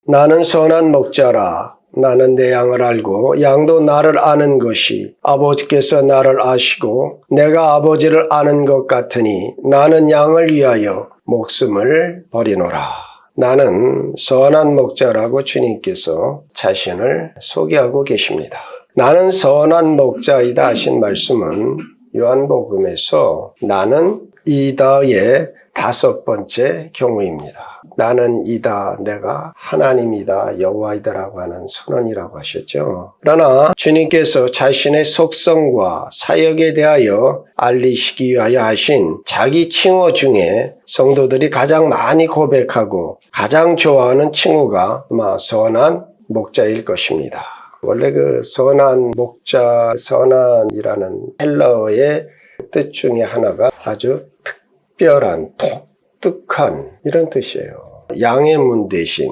나는 선한 목자라. 나는 내 양을 알고 양도 나를 아는 것이 아버지께서 나를 아시고 내가 아버지를 아는 것 같으니 나는 양을 위하여 목숨을 버리노라. 나는 선한 목자라고 주님께서 자신을 소개하고 계십니다. 나는 선한 목자이다 하신 말씀은 요한복음에서 나는 이다의 5번째 경우입니다. 나는 이다, 내가 하나님이다, 여호와이다라고 하는 선언이라고 하셨죠. 그러나 주님께서 자신의 속성과 사역에 대하여 알리시기 위하여 하신 자기 칭호 중에 성도들이 가장 많이 고백하고 가장 좋아하는 칭호가 아마 선한 목자일 것입니다. 원래 그 선한 목자, 선한이라는 헬라어의 뜻 중에 하나가 아주 특별한, 독특한 이런 뜻이에요. 양의 문 대신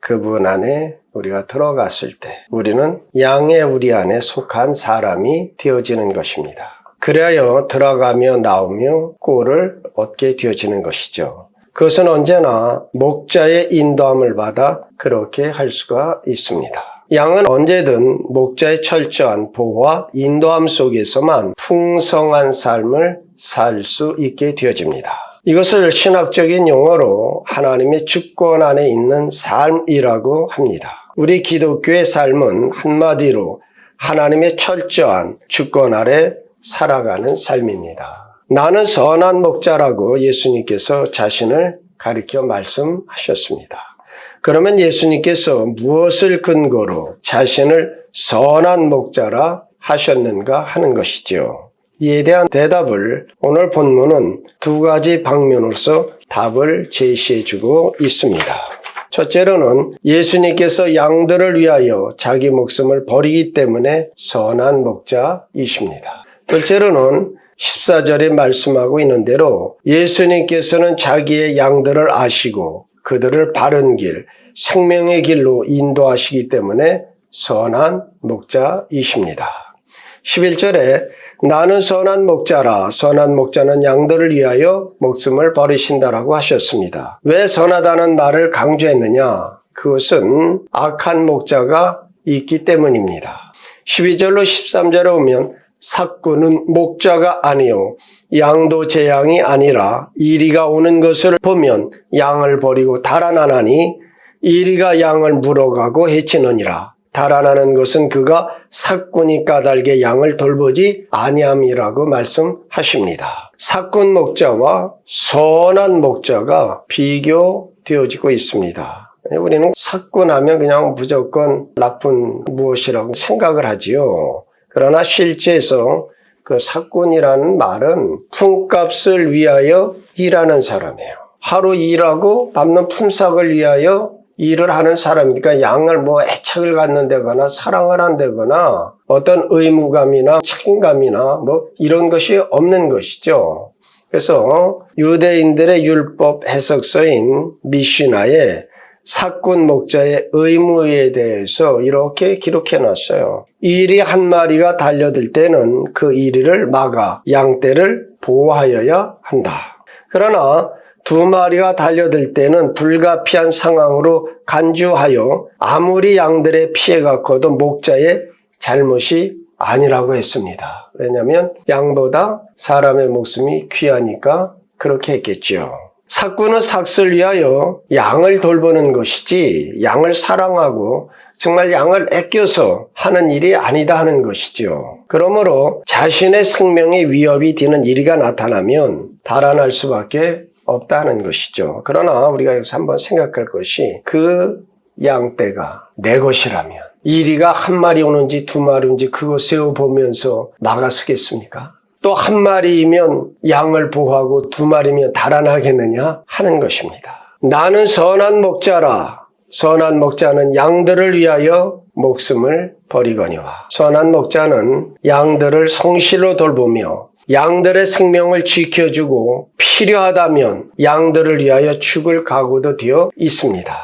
그분 안에 우리가 들어갔을 때 우리는 양의 우리 안에 속한 사람이 되어지는 것입니다. 그래야 들어가며 나오며 꼴을 얻게 되어지는 것이죠. 그것은 언제나 목자의 인도함을 받아 그렇게 할 수가 있습니다. 양은 언제든 목자의 철저한 보호와 인도함 속에서만 풍성한 삶을 살 수 있게 되어집니다. 이것을 신학적인 용어로 하나님의 주권 안에 있는 삶이라고 합니다. 우리 기독교의 삶은 한마디로 하나님의 철저한 주권 아래 살아가는 삶입니다. 나는 선한 목자라고 예수님께서 자신을 가리켜 말씀하셨습니다. 그러면 예수님께서 무엇을 근거로 자신을 선한 목자라 하셨는가 하는 것이죠. 이에 대한 대답을 오늘 본문은 2가지 방면으로서 답을 제시해주고 있습니다. 첫째로는 예수님께서 양들을 위하여 자기 목숨을 버리기 때문에 선한 목자이십니다. 둘째로는 14절에 말씀하고 있는 대로 예수님께서는 자기의 양들을 아시고 그들을 바른 길, 생명의 길로 인도하시기 때문에 선한 목자이십니다. 11절에 나는 선한 목자라. 선한 목자는 양들을 위하여 목숨을 버리신다라고 하셨습니다. 왜 선하다는 말을 강조했느냐? 그것은 악한 목자가 있기 때문입니다. 12절로 13절에 오면 삭구는 목자가 아니요 양도 제 양이 아니라 이리가 오는 것을 보면 양을 버리고 달아나나니 이리가 양을 물어가고 해치느니라. 달아나는 것은 그가 삭군이 까닭에 양을 돌보지 아니함이라고 말씀하십니다. 삭군 목자와 선한 목자가 비교되어지고 있습니다. 우리는 삭군하면 그냥 무조건 나쁜 무엇이라고 생각을 하지요. 그러나 실제에서 그 삭군이라는 말은 품값을 위하여 일하는 사람이에요. 하루 일하고 남는 품삯을 위하여 일을 하는 사람이니까 양을 애착을 갖는다거나 사랑을 한다거나 어떤 의무감이나 책임감이나 이런 것이 없는 것이죠. 그래서 유대인들의 율법 해석서인 미시나에 삭군 목자의 의무에 대해서 이렇게 기록해 놨어요. 이리 한 마리가 달려들 때는 그 이리를 막아 양떼를 보호하여야 한다. 그러나 2마리가 달려들 때는 불가피한 상황으로 간주하여 아무리 양들의 피해가 커도 목자의 잘못이 아니라고 했습니다. 왜냐하면 양보다 사람의 목숨이 귀하니까 그렇게 했겠죠. 삭군은 삭슬 위하여 양을 돌보는 것이지 양을 사랑하고 정말 양을 아껴서 하는 일이 아니다 하는 것이죠. 그러므로 자신의 생명에 위협이 되는 이리가 나타나면 달아날 수밖에 없다는 것이죠. 그러나 우리가 여기서 한번 생각할 것이 그 양떼가 내 것이라면 이리가 1마리 오는지 2마리 오는지 그거 세워보면서 막아서겠습니까? 또 1마리이면 양을 보호하고 2마리면 달아나겠느냐 하는 것입니다. 나는 선한 목자라. 선한 목자는 양들을 위하여 목숨을 버리거니와. 선한 목자는 양들을 성실로 돌보며 양들의 생명을 지켜주고 필요하다면 양들을 위하여 죽을 각오도 되어 있습니다.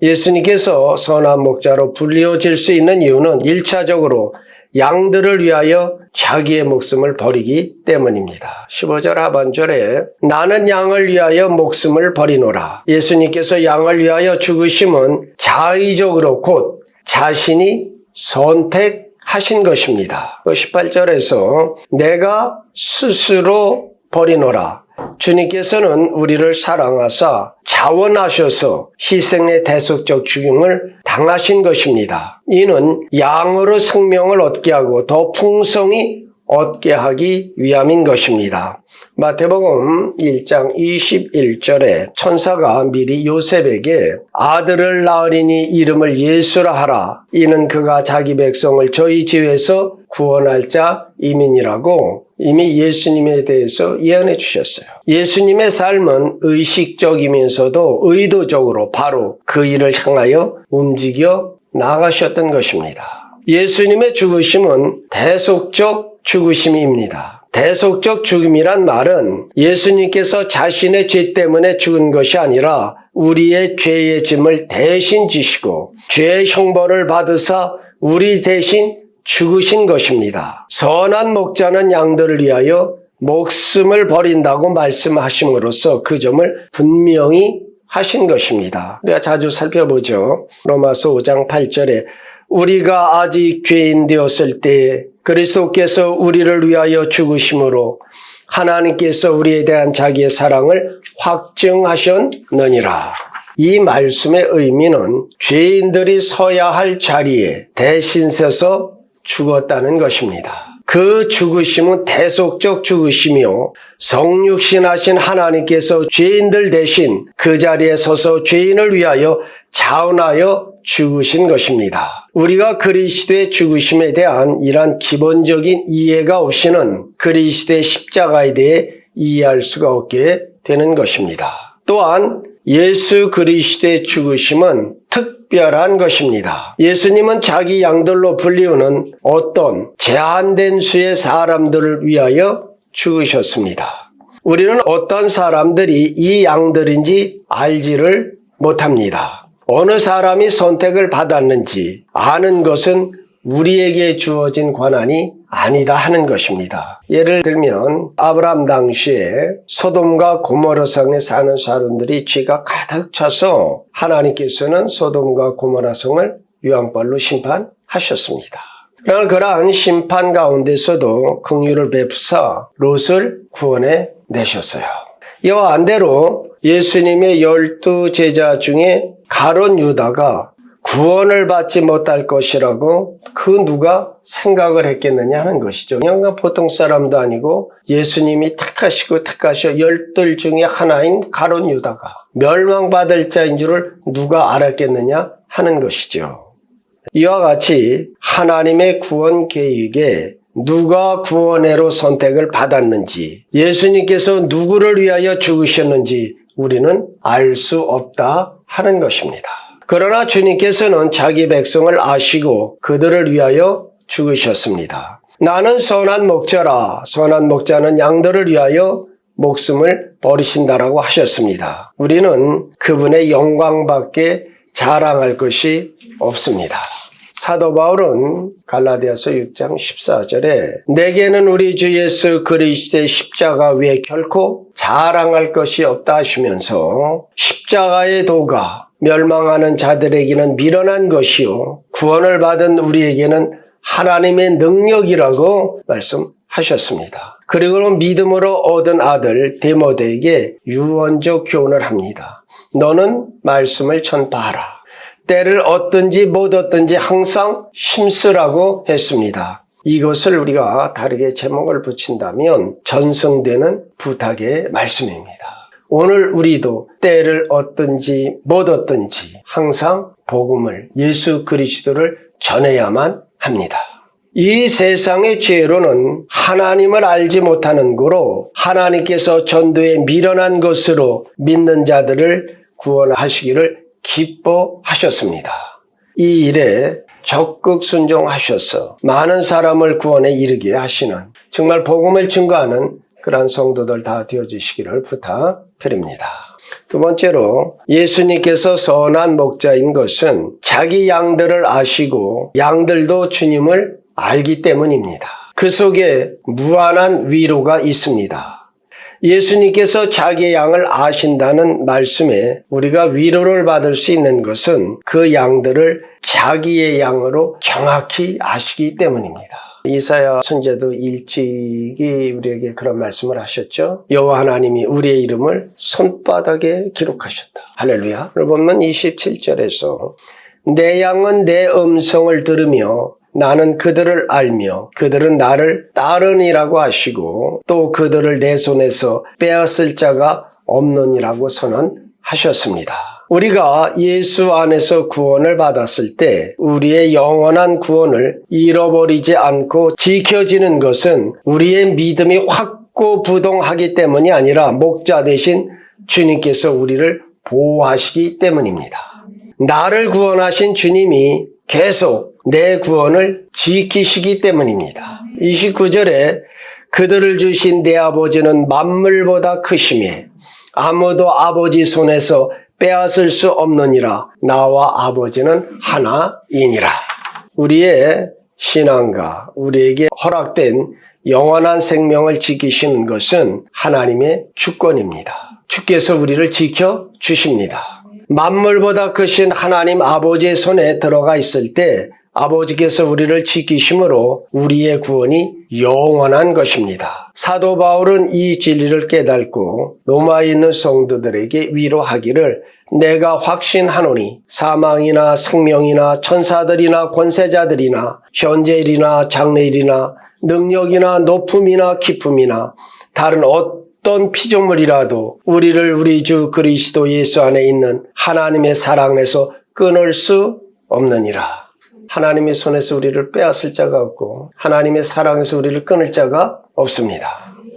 예수님께서 선한 목자로 불리워질 수 있는 이유는 1차적으로 양들을 위하여 자기의 목숨을 버리기 때문입니다. 15절 하반절에 나는 양을 위하여 목숨을 버리노라. 예수님께서 양을 위하여 죽으심은 자의적으로 곧 자신이 선택하신 것입니다. 18절에서 내가 스스로 버리노라. 주님께서는 우리를 사랑하사 자원하셔서 희생의 대속적 죽임을 당하신 것입니다. 이는 양으로 생명을 얻게 하고 더 풍성히 얻게 하기 위함인 것입니다. 마태복음 1장 21절에 천사가 미리 요셉에게 아들을 낳으리니 이름을 예수라 하라. 이는 그가 자기 백성을 저희 죄에서 구원할 자임이니라고 이미 예수님에 대해서 예언해 주셨어요. 예수님의 삶은 의식적이면서도 의도적으로 바로 그 일을 향하여 움직여 나가셨던 것입니다. 예수님의 죽으심은 대속적 죽으심입니다. 대속적 죽음이란 말은 예수님께서 자신의 죄 때문에 죽은 것이 아니라 우리의 죄의 짐을 대신 지시고 죄의 형벌을 받으사 우리 대신 죽으신 것입니다. 선한 목자는 양들을 위하여 목숨을 버린다고 말씀하심으로써 그 점을 분명히 하신 것입니다. 우리가 자주 살펴보죠. 로마서 5장 8절에 우리가 아직 죄인 되었을 때 그리스도께서 우리를 위하여 죽으심으로 하나님께서 우리에 대한 자기의 사랑을 확증하셨느니라. 이 말씀의 의미는 죄인들이 서야 할 자리에 대신 서서 죽었다는 것입니다. 그 죽으심은 대속적 죽으심이요 성육신하신 하나님께서 죄인들 대신 그 자리에 서서 죄인을 위하여 자원하여 죽으신 것입니다. 우리가 그리스도의 죽으심에 대한 이러한 기본적인 이해가 없이는 그리스도의 십자가에 대해 이해할 수가 없게 되는 것입니다. 또한 예수 그리스도의 죽으심은 특별한 것입니다. 예수님은 자기 양들로 불리우는 어떤 제한된 수의 사람들을 위하여 죽으셨습니다. 우리는 어떤 사람들이 이 양들인지 알지를 못합니다. 어느 사람이 선택을 받았는지 아는 것은 우리에게 주어진 권한이 아니다 하는 것입니다. 예를 들면 아브라함 당시에 소돔과 고모라 성에 사는 사람들이 죄가 가득 차서 하나님께서는 소돔과 고모라 성을 유황벌로 심판하셨습니다. 그러나 그러한 심판 가운데서도 긍휼을 베푸사 롯을 구원해 내셨어요. 이와 반대로 예수님의 12 제자 중에 가룟 유다가 구원을 받지 못할 것이라고 그 누가 생각을 했겠느냐 하는 것이죠. 그냥 보통 사람도 아니고 예수님이 택하시고 택하셔 12 중에 하나인 가룟 유다가 멸망받을 자인 줄을 누가 알았겠느냐 하는 것이죠. 이와 같이 하나님의 구원 계획에 누가 구원해로 선택을 받았는지 예수님께서 누구를 위하여 죽으셨는지 우리는 알 수 없다 하는 것입니다. 그러나 주님께서는 자기 백성을 아시고 그들을 위하여 죽으셨습니다. 나는 선한 목자라. 선한 목자는 양들을 위하여 목숨을 버리신다라고 하셨습니다. 우리는 그분의 영광밖에 자랑할 것이 없습니다. 사도 바울은 갈라디아서 6장 14절에 내게는 우리 주 예수 그리스도의 십자가 외에 결코 자랑할 것이 없다 하시면서 십자가의 도가 멸망하는 자들에게는 미련한 것이요 구원을 받은 우리에게는 하나님의 능력이라고 말씀하셨습니다. 그리고 믿음으로 얻은 아들 데모데에게 유언적 교훈을 합니다. 너는 말씀을 전파하라. 때를 얻든지 못 얻든지 항상 힘쓰라고 했습니다. 이것을 우리가 다르게 제목을 붙인다면 전승되는 부탁의 말씀입니다. 오늘 우리도 때를 얻든지 못 얻든지 항상 복음을 예수 그리스도를 전해야만 합니다. 이 세상의 죄로는 하나님을 알지 못하는 거로 하나님께서 전도에 미련한 것으로 믿는 자들을 구원하시기를 기뻐하셨습니다. 이 일에 적극 순종하셔서 많은 사람을 구원에 이르게 하시는 정말 복음을 증거하는 그러한 성도들 다 되어주시기를 부탁드립니다. 두 번째로 예수님께서 선한 목자인 것은 자기 양들을 아시고 양들도 주님을 알기 때문입니다. 그 속에 무한한 위로가 있습니다. 예수님께서 자기의 양을 아신다는 말씀에 우리가 위로를 받을 수 있는 것은 그 양들을 자기의 양으로 정확히 아시기 때문입니다. 이사야 선지자도 일찍이 우리에게 그런 말씀을 하셨죠. 여호와 하나님이 우리의 이름을 손바닥에 기록하셨다. 할렐루야. 오늘 보면 27절에서 내 양은 내 음성을 들으며 나는 그들을 알며 그들은 나를 따르니라고 하시고 또 그들을 내 손에서 빼앗을 자가 없느니라고 선언하셨습니다. 우리가 예수 안에서 구원을 받았을 때 우리의 영원한 구원을 잃어버리지 않고 지켜지는 것은 우리의 믿음이 확고부동하기 때문이 아니라 목자 되신 주님께서 우리를 보호하시기 때문입니다. 나를 구원하신 주님이 계속 내 구원을 지키시기 때문입니다. 29절에 그들을 주신 내 아버지는 만물보다 크시매 아무도 아버지 손에서 빼앗을 수 없느니라. 나와 아버지는 하나이니라. 우리의 신앙과 우리에게 허락된 영원한 생명을 지키시는 것은 하나님의 주권입니다. 주께서 우리를 지켜주십니다. 만물보다 크신 하나님 아버지의 손에 들어가 있을 때 아버지께서 우리를 지키심으로 우리의 구원이 영원한 것입니다. 사도 바울은 이 진리를 깨닫고 로마에 있는 성도들에게 위로하기를 내가 확신하노니 사망이나 생명이나 천사들이나 권세자들이나 현재일이나 장래일이나 능력이나 높음이나 깊음이나 다른 어떤 피조물이라도 우리를 우리 주 그리스도 예수 안에 있는 하나님의 사랑 안에서 끊을 수 없느니라. 하나님의 손에서 우리를 빼앗을 자가 없고 하나님의 사랑에서 우리를 끊을 자가 없습니다.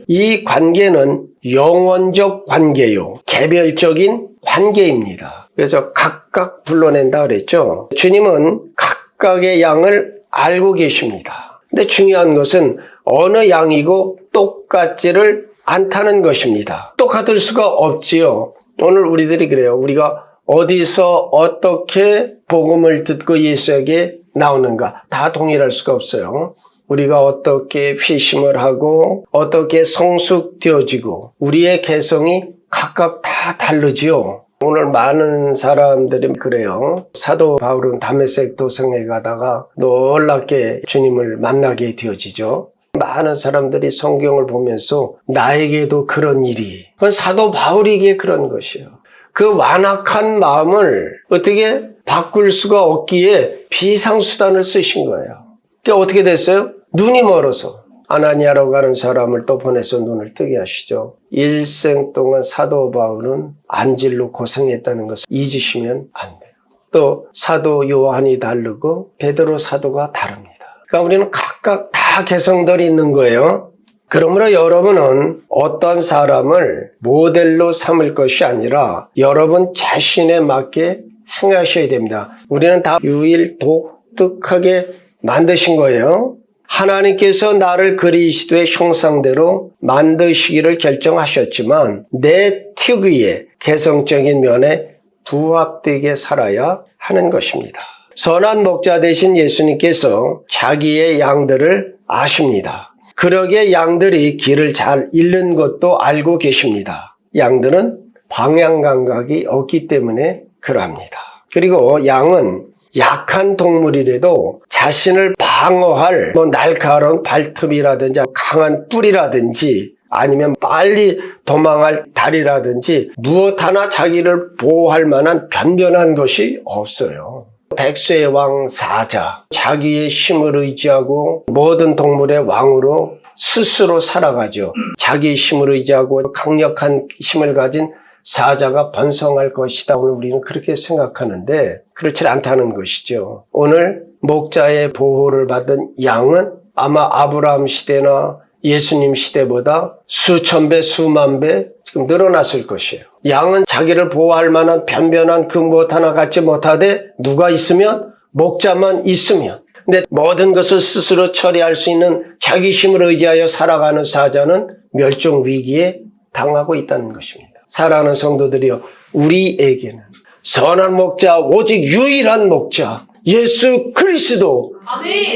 이 관계는 영원적 관계요. 개별적인 관계입니다. 그래서 각각 불러낸다 그랬죠. 주님은 각각의 양을 알고 계십니다. 근데 중요한 것은 어느 양이고 똑같지를 않다는 것입니다. 똑같을 수가 없지요. 오늘 우리들이 그래요. 우리가 어디서 어떻게 복음을 듣고 예수에게 나오는가 다 동일할 수가 없어요. 우리가 어떻게 회심을 하고 어떻게 성숙되어지고 우리의 개성이 각각 다 다르지요. 오늘 많은 사람들이 그래요. 사도 바울은 다메섹 도성에 가다가 놀랍게 주님을 만나게 되어지죠. 많은 사람들이 성경을 보면서 나에게도 그런 일이, 그건 사도 바울에게 그런 것이에요. 그 완악한 마음을 어떻게 바꿀 수가 없기에 비상수단을 쓰신 거예요. 그러니까 어떻게 됐어요? 눈이 멀어서 아나니아라고 하는 사람을 또 보내서 눈을 뜨게 하시죠. 일생 동안 사도 바울은 안질로 고생했다는 것을 잊으시면 안 돼요. 또 사도 요한이 다르고 베드로 사도가 다릅니다. 그러니까 우리는 각각 다 개성들이 있는 거예요. 그러므로 여러분은 어떤 사람을 모델로 삼을 것이 아니라 여러분 자신에 맞게 행하셔야 됩니다. 우리는 다 유일 독특하게 만드신 거예요. 하나님께서 나를 그리스도의 형상대로 만드시기를 결정하셨지만 내 특유의 개성적인 면에 부합되게 살아야 하는 것입니다. 선한 목자 되신 예수님께서 자기의 양들을 아십니다. 그러기에 양들이 길을 잘 잃는 것도 알고 계십니다. 양들은 방향 감각이 없기 때문에 그러합니다. 그리고 양은 약한 동물이라도 자신을 방어할 날카로운 발톱이라든지 강한 뿔이라든지 아니면 빨리 도망할 다리라든지 무엇 하나 자기를 보호할 만한 변변한 것이 없어요. 백수의 왕 사자, 자기의 힘을 의지하고 모든 동물의 왕으로 스스로 살아가죠. 자기의 힘을 의지하고 강력한 힘을 가진 사자가 번성할 것이다. 오늘 우리는 그렇게 생각하는데 그렇지 않다는 것이죠. 오늘 목자의 보호를 받은 양은 아마 아브라함 시대나 예수님 시대보다 수천 배, 수만 배 지금 늘어났을 것이에요. 양은 자기를 보호할 만한 변변한 그 무엇 하나 갖지 못하되 누가 있으면 목자만 있으면 근데 모든 것을 스스로 처리할 수 있는 자기 힘을 의지하여 살아가는 사자는 멸종 위기에 당하고 있다는 것입니다. 사랑하는 성도들이여, 우리에게는 선한 목자, 오직 유일한 목자 예수 그리스도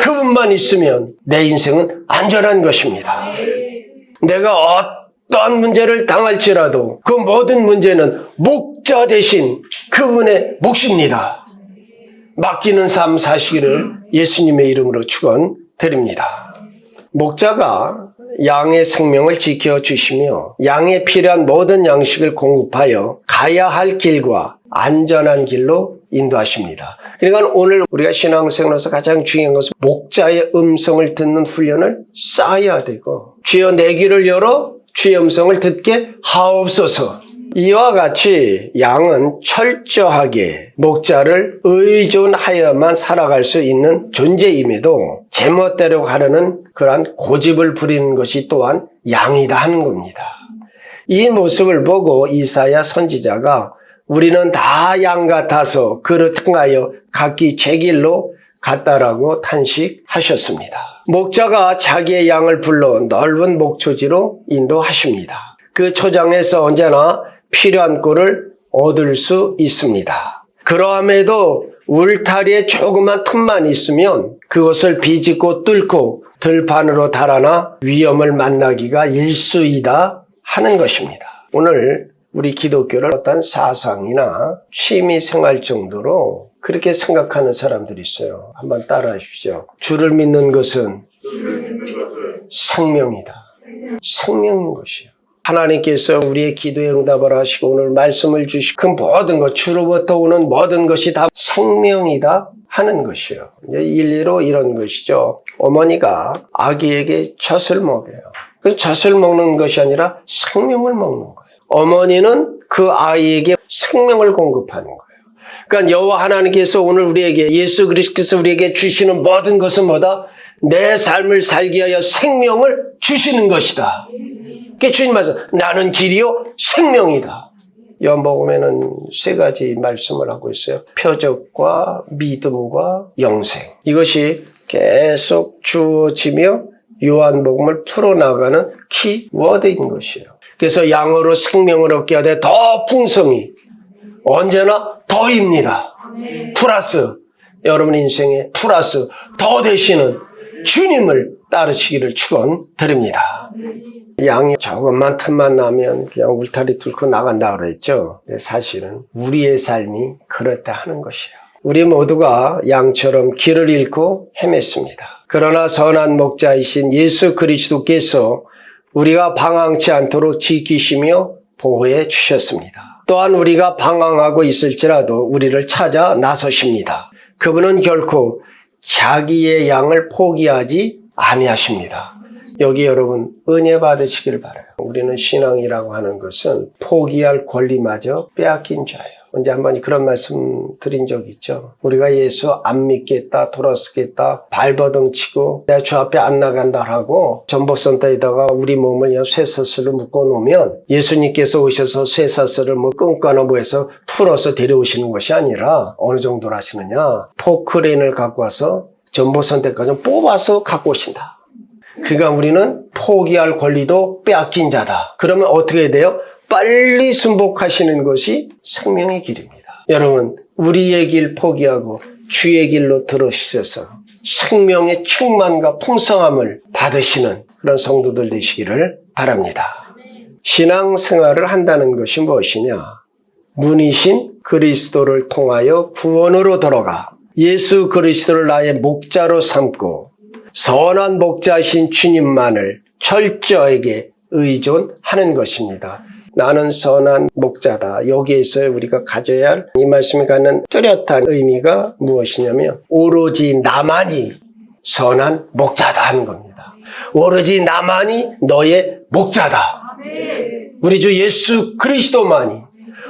그분만 있으면 내 인생은 안전한 것입니다. 내가 어떠한 문제를 당할지라도 그 모든 문제는 목자 대신 그분의 몫입니다. 맡기는 삶 사시기를 예수님의 이름으로 축원드립니다. 목자가 양의 생명을 지켜주시며 양에 필요한 모든 양식을 공급하여 가야 할 길과 안전한 길로 인도하십니다. 그러니까 오늘 우리가 신앙생활에서 가장 중요한 것은 목자의 음성을 듣는 훈련을 쌓아야 되고, 주여 내 귀를 열어 주의 음성을 듣게 하옵소서. 이와 같이 양은 철저하게 목자를 의존하여만 살아갈 수 있는 존재임에도 제멋대로 가려는 그러한 고집을 부리는 것이 또한 양이다 하는 겁니다. 이 모습을 보고 이사야 선지자가 우리는 다 양 같아서 그릇 흥하여 각기 제 길로 갔다라고 탄식하셨습니다. 목자가 자기의 양을 불러 넓은 목초지로 인도하십니다. 그 초장에서 언제나 필요한 꼴을 얻을 수 있습니다. 그러함에도 울타리에 조그만 틈만 있으면 그것을 비집고 뚫고 들판으로 달아나 위험을 만나기가 일쑤이다 하는 것입니다. 오늘 우리 기독교를 어떤 사상이나 취미 생활 정도로 그렇게 생각하는 사람들이 있어요. 한번 따라해 주십시오. 주를 믿는 것은 생명이다. 생명인 것이요. 하나님께서 우리의 기도에 응답을 하시고 오늘 말씀을 주시고 그 모든 것, 주로부터 오는 모든 것이 다 생명이다 하는 것이요. 이제 일리로 이런 것이죠. 어머니가 아기에게 젖을 먹여요. 그래서 젖을 먹는 것이 아니라 생명을 먹는 거예요. 어머니는 그 아이에게 생명을 공급하는 거예요. 그러니까 여호와 하나님께서 오늘 우리에게, 예수 그리스도께서 우리에게 주시는 모든 것은 뭐다? 내 삶을 살기 위하여 생명을 주시는 것이다. 주님 말씀, 나는 길이요 생명이다. 요한복음에는 세 가지 말씀을 하고 있어요. 표적과 믿음과 영생. 이것이 계속 주어지며 요한복음을 풀어나가는 키워드인 것이에요. 그래서 양으로 생명을 얻게 하되 더 풍성히 언제나 더입니다. 플러스, 여러분 인생에 플러스 더 되시는 주님을 따르시기를 축원드립니다. 양이 조금만 틈만 나면 그냥 울타리 뚫고 나간다 그랬죠. 사실은 우리의 삶이 그렇다 하는 것이에요. 우리 모두가 양처럼 길을 잃고 헤맸습니다. 그러나 선한 목자이신 예수 그리스도께서 우리가 방황치 않도록 지키시며 보호해 주셨습니다. 또한 우리가 방황하고 있을지라도 우리를 찾아 나서십니다. 그분은 결코 자기의 양을 포기하지 아니하십니다. 여기 여러분 은혜 받으시길 바라요. 우리는 신앙이라고 하는 것은 포기할 권리마저 빼앗긴 자예요. 언제 한번 그런 말씀 드린 적 있죠. 우리가 예수 안 믿겠다, 돌아서겠다, 발버둥 치고 내 주 앞에 안 나간다 하고 전복선다에다가 우리 몸을 그냥 쇠사슬로 묶어 놓으면 예수님께서 오셔서 쇠사슬을 끊거나 해서 풀어서 데려오시는 것이 아니라 어느 정도로 하시느냐, 포크레인을 갖고 와서 전복선대까지 뽑아서 갖고 오신다. 그러니까 우리는 포기할 권리도 빼앗긴 자다. 그러면 어떻게 해야 돼요? 빨리 순복하시는 것이 생명의 길입니다. 여러분, 우리의 길 포기하고 주의 길로 들어오셔서 생명의 충만과 풍성함을 받으시는 그런 성도들 되시기를 바랍니다. 신앙생활을 한다는 것이 무엇이냐? 문이신 그리스도를 통하여 구원으로 돌아가 예수 그리스도를 나의 목자로 삼고 선한 목자이신 주님만을 철저하게 의존하는 것입니다. 나는 선한 목자다. 여기에서 우리가 가져야 할 이 말씀이 갖는 뚜렷한 의미가 무엇이냐면 오로지 나만이 선한 목자다 하는 겁니다. 오로지 나만이 너의 목자다. 우리 주 예수 그리스도만이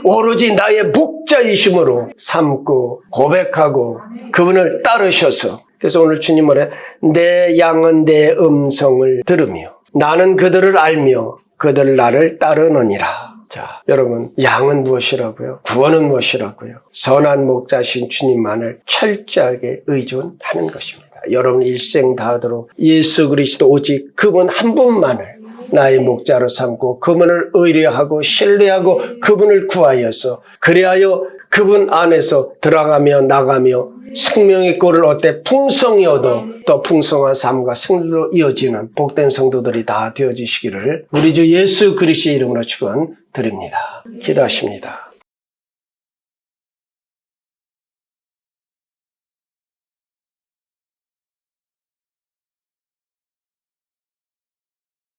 오로지 나의 목자이심으로 삼고 고백하고 그분을 따르셔서, 그래서 오늘 주님 말에 내 양은 내 음성을 들으며 나는 그들을 알며 그들 나를 따르느니라. 자, 여러분, 양은 무엇이라고요? 구원은 무엇이라고요? 선한 목자신 주님만을 철저하게 의존하는 것입니다. 여러분 일생 다하도록 예수 그리스도 오직 그분 한 분만을 나의 목자로 삼고 그분을 의뢰하고 신뢰하고 그분을 구하여서, 그리하여 그분 안에서 들어가며 나가며 생명의 꼴을 얻되 풍성히 얻어 또 풍성한 삶과 생들로 이어지는 복된 성도들이 다 되어지시기를 우리 주 예수 그리스도의 이름으로 축원드립니다. 기도하십니다.